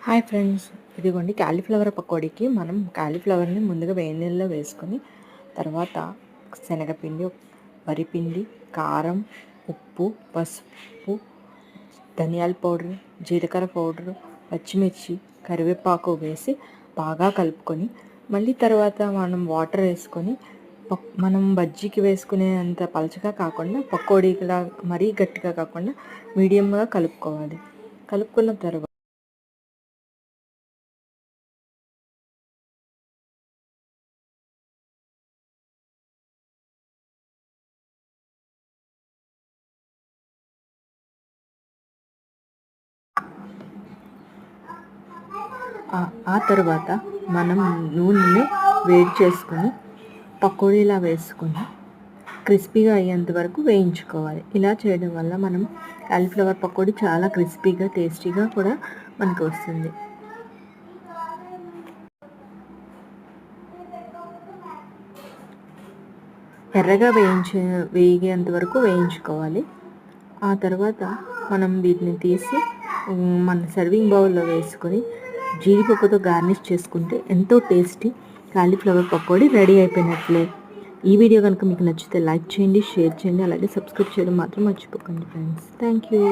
Hi friends, ఇదిగోండి cauliflower పకోడీకి మనం కాలీఫ్లవర్ని ముందుగా వేడి నీళ్ళలో వేసుకొని తర్వాత శనగపిండి, వరిపిండి, కారం, ఉప్పు, పసుపు, ధనియాల పౌడర్, జీలకర్ర పౌడరు, పచ్చిమిర్చి, కరివేపాకు వేసి బాగా కలుపుకొని మళ్ళీ తర్వాత మనం వాటర్ వేసుకొని మనం బజ్జీకి వేసుకునే అంత పలచగా కాకుండా పకోడీలా మరీ గట్టిగా కాకుండా మీడియంగా కలుపుకోవాలి. కలుపుకున్న తర్వాత ఆ తర్వాత మనం నూనెని వేడి చేసుకొని పకోడీలా వేసుకొని క్రిస్పీగా అయ్యేంత వరకు వేయించుకోవాలి. ఇలా చేయడం వల్ల మనం కాలీఫ్లవర్ పకోడీ చాలా క్రిస్పీగా టేస్టీగా కూడా మనకు వస్తుంది. ఎర్రగా వేగేంత వరకు వేయించుకోవాలి. ఆ తర్వాత మనం వీటిని తీసి మన సర్వింగ్ బౌల్లో వేసుకొని జీడిపప్పుతో గార్నిష్ చేసుకుంటే ఎంతో టేస్టీ కాలీఫ్లవర్ పకోడీ రెడీ అయిపోయినట్లే. ఈ వీడియో కనుక మీకు నచ్చితే లైక్ చేయండి, షేర్ చేయండి, అలాగే సబ్స్క్రైబ్ చేయడం మాత్రం మర్చిపోకండి ఫ్రెండ్స్. Thank you.